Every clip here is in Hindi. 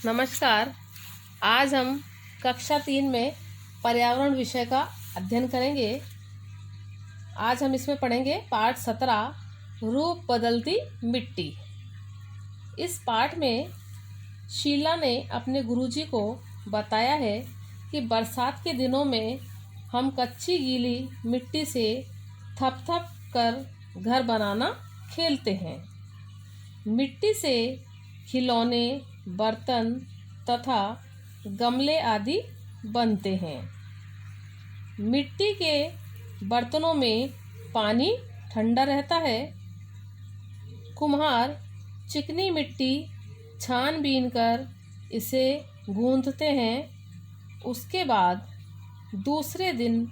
नमस्कार। आज हम कक्षा 3 में पर्यावरण विषय का अध्ययन करेंगे। आज हम इसमें पढ़ेंगे पाठ 17 रूप बदलती मिट्टी। इस पाठ में शीला ने अपने गुरुजी को बताया है कि बरसात के दिनों में हम कच्ची गीली मिट्टी से थप थप कर घर बनाना खेलते हैं। मिट्टी से खिलौने, बर्तन तथा गमले आदि बनते हैं। मिट्टी के बर्तनों में पानी ठंडा रहता है। कुम्हार चिकनी मिट्टी छानबीन कर इसे गूंथते हैं। उसके बाद दूसरे दिन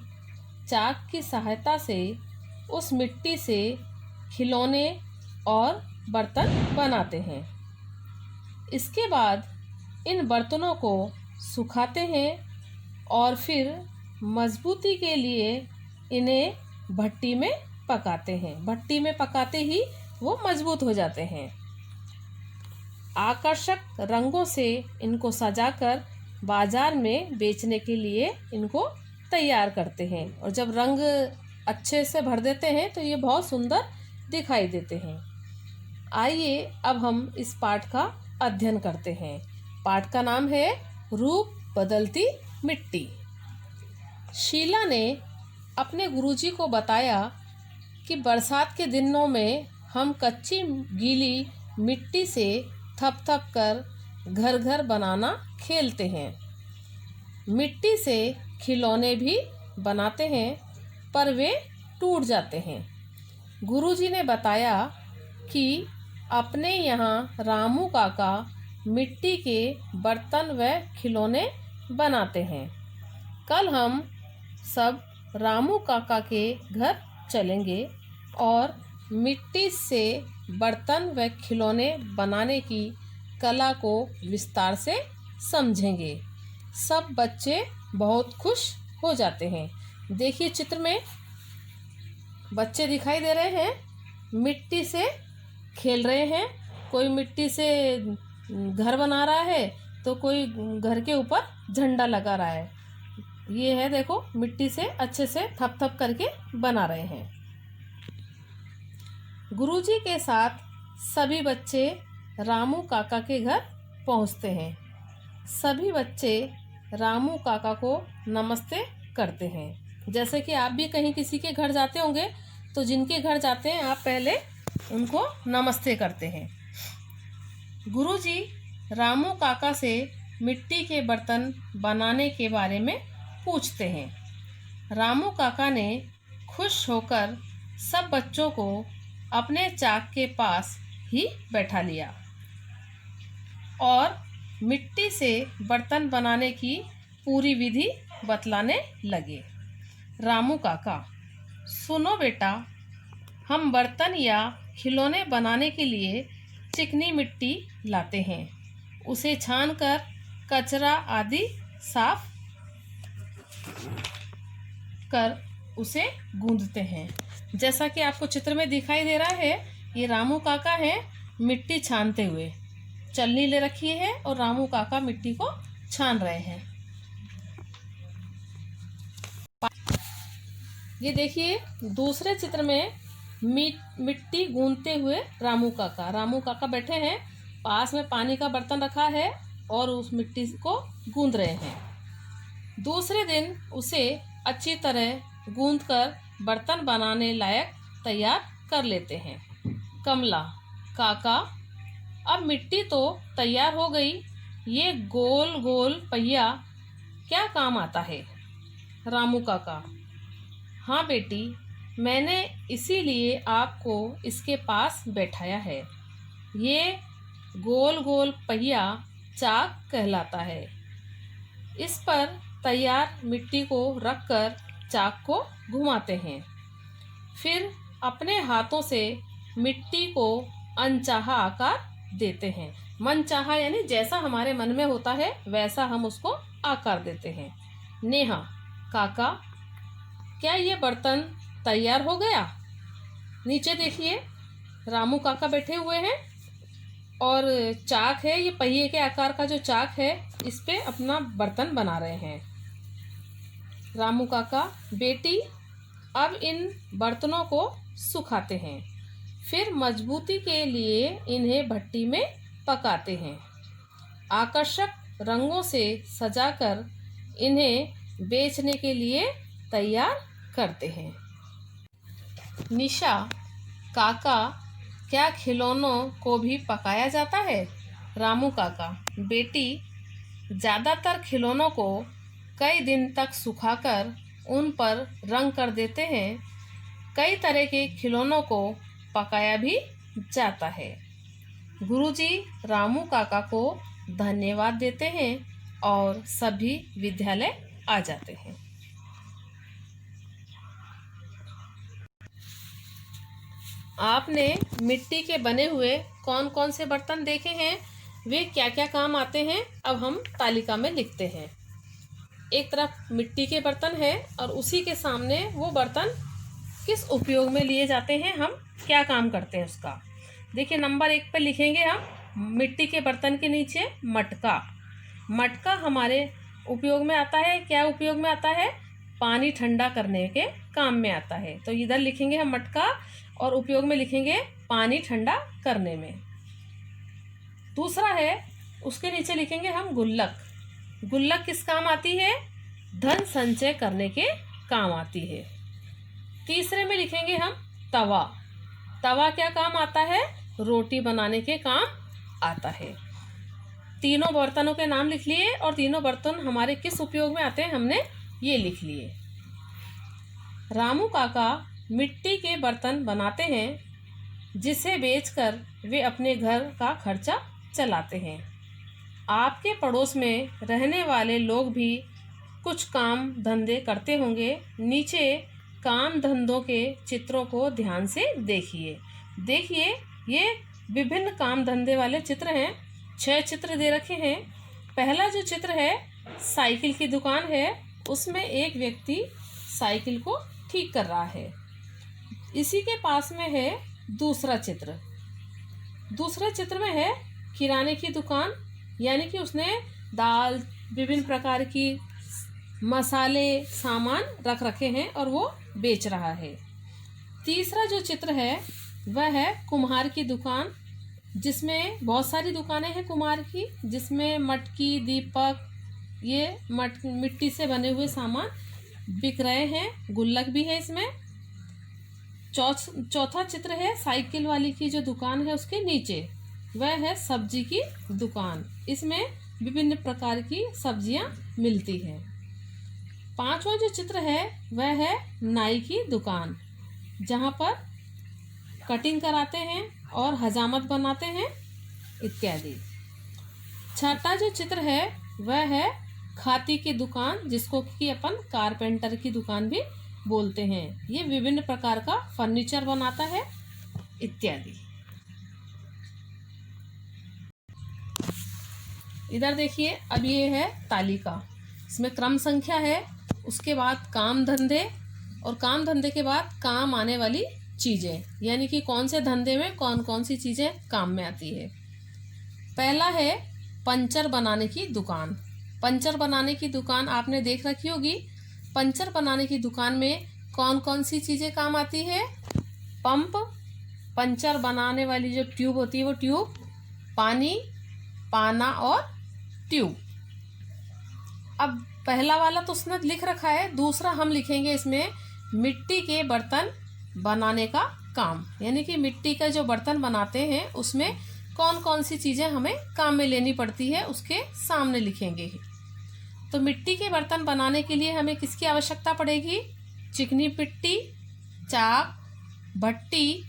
चाक की सहायता से उस मिट्टी से खिलौने और बर्तन बनाते हैं। इसके बाद इन बर्तनों को सुखाते हैं और फिर मजबूती के लिए इन्हें भट्टी में पकाते हैं। भट्टी में पकाते ही वो मजबूत हो जाते हैं। आकर्षक रंगों से इनको सजाकर बाजार में बेचने के लिए इनको तैयार करते हैं और जब रंग अच्छे से भर देते हैं तो ये बहुत सुंदर दिखाई देते हैं। आइए अब हम इस पाठ का अध्ययन करते हैं। पाठ का नाम है रूप बदलती मिट्टी। शीला ने अपने गुरुजी को बताया कि बरसात के दिनों में हम कच्ची गीली मिट्टी से थप थप कर घर घर बनाना खेलते हैं। मिट्टी से खिलौने भी बनाते हैं पर वे टूट जाते हैं। गुरुजी ने बताया कि अपने यहाँ रामू काका मिट्टी के बर्तन व खिलौने बनाते हैं। कल हम सब रामू काका के घर चलेंगे और मिट्टी से बर्तन व खिलौने बनाने की कला को विस्तार से समझेंगे। सब बच्चे बहुत खुश हो जाते हैं। देखिए चित्र में बच्चे दिखाई दे रहे हैं, मिट्टी से खेल रहे हैं। कोई मिट्टी से घर बना रहा है तो कोई घर के ऊपर झंडा लगा रहा है। ये है देखो, मिट्टी से अच्छे से थप थप करके बना रहे हैं। गुरुजी के साथ सभी बच्चे रामू काका के घर पहुंचते हैं। सभी बच्चे रामू काका को नमस्ते करते हैं। जैसे कि आप भी कहीं किसी के घर जाते होंगे तो जिनके घर जाते हैं आप पहले उनको नमस्ते करते हैं। गुरुजी रामू काका से मिट्टी के बर्तन बनाने के बारे में पूछते हैं। रामू काका ने खुश होकर सब बच्चों को अपने चाक के पास ही बैठा लिया और मिट्टी से बर्तन बनाने की पूरी विधि बतलाने लगे। रामू काका, सुनो बेटा, हम बर्तन या खिलौने बनाने के लिए चिकनी मिट्टी लाते हैं। उसे छानकर कचरा आदि साफ कर उसे गूंथते हैं। जैसा कि आपको चित्र में दिखाई दे रहा है, ये रामू काका है मिट्टी छानते हुए। चलनी ले रखी है और रामू काका मिट्टी को छान रहे हैं। ये देखिए दूसरे चित्र में मिट्टी गूंथते हुए रामू काका बैठे हैं। पास में पानी का बर्तन रखा है और उस मिट्टी को गूंथ रहे हैं। दूसरे दिन उसे अच्छी तरह गूंथकर बर्तन बनाने लायक तैयार कर लेते हैं। कमला, काका, अब मिट्टी तो तैयार हो गई, ये गोल गोल पहिया क्या काम आता है? रामू काका, हाँ बेटी, मैंने इसीलिए आपको इसके पास बैठाया है। ये गोल गोल पहिया चाक कहलाता है। इस पर तैयार मिट्टी को रखकर चाक को घुमाते हैं। फिर अपने हाथों से मिट्टी को अनचाहा आकार देते हैं। मनचाहा यानी जैसा हमारे मन में होता है वैसा हम उसको आकार देते हैं। नेहा, काका, क्या ये बर्तन तैयार हो गया? नीचे देखिए रामू काका बैठे हुए हैं। और चाक है, ये पहिए के आकार का जो चाक है, इस पे अपना बर्तन बना रहे हैं। रामू काका, बेटी अब इन बर्तनों को सुखाते हैं, फिर मजबूती के लिए इन्हें भट्टी में पकाते हैं। आकर्षक रंगों से सजाकर इन्हें बेचने के लिए तैयार करते हैं। निशा, काका, क्या खिलौनों को भी पकाया जाता है? रामू काका, बेटी ज़्यादातर खिलौनों को कई दिन तक सुखाकर उन पर रंग कर देते हैं। कई तरह के खिलौनों को पकाया भी जाता है। गुरुजी रामू काका को धन्यवाद देते हैं और सभी विद्यालय आ जाते हैं। आपने मिट्टी के बने हुए कौन कौन से बर्तन देखे हैं, वे क्या क्या काम आते हैं, अब हम तालिका में लिखते हैं। एक तरफ मिट्टी के बर्तन है और उसी के सामने वो बर्तन किस उपयोग में लिए जाते हैं, हम क्या काम करते हैं उसका। देखिए नंबर 1 पे लिखेंगे हम मिट्टी के बर्तन के नीचे मटका। मटका हमारे उपयोग में आता है, क्या उपयोग में आता है? पानी ठंडा करने के काम में आता है। तो इधर लिखेंगे हम मटका और उपयोग में लिखेंगे पानी ठंडा करने में। दूसरा है, उसके नीचे लिखेंगे हम गुल्लक। गुल्लक किस काम आती है? धन संचय करने के काम आती है। तीसरे में लिखेंगे हम तवा। तवा क्या काम आता है? रोटी बनाने के काम आता है। तीनों बर्तनों के नाम लिख लिए और तीनों बर्तन हमारे किस उपयोग में आते हैं हमने ये लिख लिए। रामू काका मिट्टी के बर्तन बनाते हैं जिसे बेचकर वे अपने घर का खर्चा चलाते हैं। आपके पड़ोस में रहने वाले लोग भी कुछ काम धंधे करते होंगे। नीचे काम धंधों के चित्रों को ध्यान से देखिए। देखिए ये विभिन्न काम धंधे वाले चित्र हैं। 6 चित्र दे रखे हैं। पहला जो चित्र है साइकिल की दुकान है, उसमें एक व्यक्ति साइकिल को ठीक कर रहा है। इसी के पास में है दूसरा चित्र। दूसरे चित्र में है किराने की दुकान, यानी कि उसने दाल, विभिन्न प्रकार की मसाले, सामान रख रखे हैं और वो बेच रहा है। तीसरा जो चित्र है वह है कुम्हार की दुकान, जिसमें बहुत सारी दुकानें हैं कुम्हार की, जिसमें मटकी, दीपक, ये मिट्टी से बने हुए सामान बिक रहे हैं। गुल्लक भी है इसमें। चौथा चित्र है साइकिल वाली की जो दुकान है उसके नीचे, वह है सब्जी की दुकान। इसमें विभिन्न प्रकार की सब्जियां मिलती हैं। पांचवा जो चित्र है वह है नाई की दुकान, जहां पर कटिंग कराते हैं और हजामत बनाते हैं इत्यादि। छठा जो चित्र है वह है खाती की दुकान, जिसको कि अपन कारपेंटर की दुकान भी बोलते हैं। ये विभिन्न प्रकार का फर्नीचर बनाता है इत्यादि। इधर देखिए, अब ये है तालिका। इसमें क्रम संख्या है, उसके बाद काम धंधे और काम धंधे के बाद काम आने वाली चीज़ें, यानी कि कौन से धंधे में कौन कौन सी चीज़ें काम में आती है। पहला है पंचर बनाने की दुकान। पंचर बनाने की दुकान आपने देख रखी होगी। पंचर बनाने की दुकान में कौन कौन सी चीज़ें काम आती है? पंप, पंचर बनाने वाली जो ट्यूब होती है वो ट्यूब, पानी, पाना और ट्यूब। अब पहला वाला तो उसने लिख रखा है, दूसरा हम लिखेंगे इसमें मिट्टी के बर्तन बनाने का काम, यानी कि मिट्टी का जो बर्तन बनाते हैं उसमें कौन कौन सी चीज़ें हमें काम में लेनी पड़ती है उसके सामने लिखेंगे। तो मिट्टी के बर्तन बनाने के लिए हमें किसकी आवश्यकता पड़ेगी? चिकनी मिट्टी, चाक, भट्टी,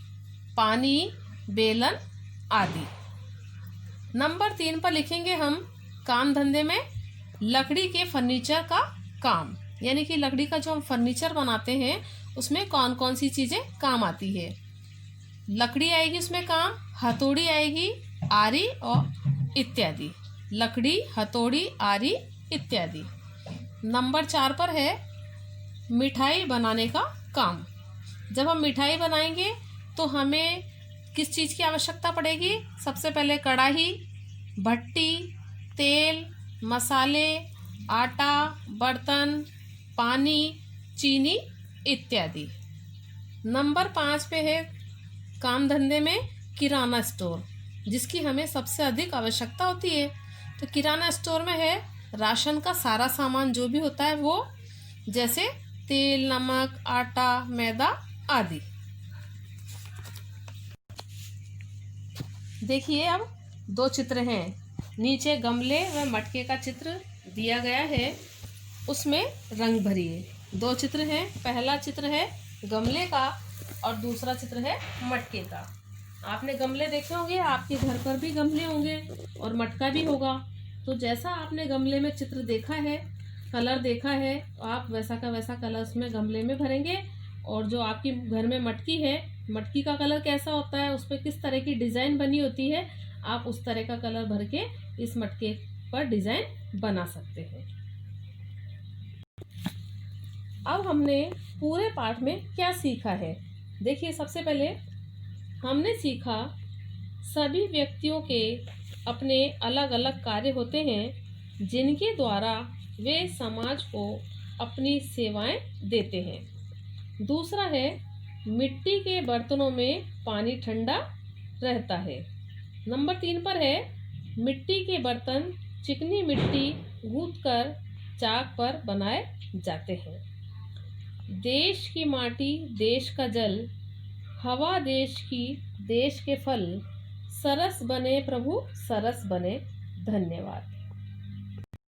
पानी, बेलन आदि। नंबर 3 पर लिखेंगे हम काम धंधे में लकड़ी के फर्नीचर का काम, यानी कि लकड़ी का जो हम फर्नीचर बनाते हैं उसमें कौन कौन सी चीज़ें काम आती है। लकड़ी आएगी उसमें काम, हथौड़ी आएगी, आरी और इत्यादि। लकड़ी, हथौड़ी, आरी इत्यादि। नंबर 4 पर है मिठाई बनाने का काम। जब हम मिठाई बनाएंगे तो हमें किस चीज़ की आवश्यकता पड़ेगी? सबसे पहले कढ़ाई, भट्टी, तेल, मसाले, आटा, बर्तन, पानी, चीनी इत्यादि। नंबर 5 पे है काम धंधे में किराना स्टोर, जिसकी हमें सबसे अधिक आवश्यकता होती है। तो किराना स्टोर में है राशन का सारा सामान जो भी होता है वो, जैसे तेल, नमक, आटा, मैदा आदि। देखिए अब 2 चित्र हैं। नीचे गमले व मटके का चित्र दिया गया है, उसमें रंग भरिए। 2 चित्र हैं, पहला चित्र है गमले का और दूसरा चित्र है मटके का। आपने गमले देखे होंगे, आपके घर पर भी गमले होंगे और मटका भी होगा। तो जैसा आपने गमले में चित्र देखा है, कलर देखा है, आप वैसा का वैसा कलर उसमें गमले में भरेंगे। और जो आपकी घर में मटकी है, मटकी का कलर कैसा होता है, उस पर किस तरह की डिज़ाइन बनी होती है, आप उस तरह का कलर भर के इस मटके पर डिज़ाइन बना सकते हैं। अब हमने पूरे पाठ में क्या सीखा है? देखिए, सबसे पहले हमने सीखा सभी व्यक्तियों के अपने अलग अलग कार्य होते हैं जिनके द्वारा वे समाज को अपनी सेवाएं देते हैं। दूसरा है मिट्टी के बर्तनों में पानी ठंडा रहता है। नंबर 3 पर है मिट्टी के बर्तन चिकनी मिट्टी गूंथकर चाक पर बनाए जाते हैं। देश की माटी देश का जल, हवा देश की देश के फल, सरस बने प्रभु सरस बने। धन्यवाद।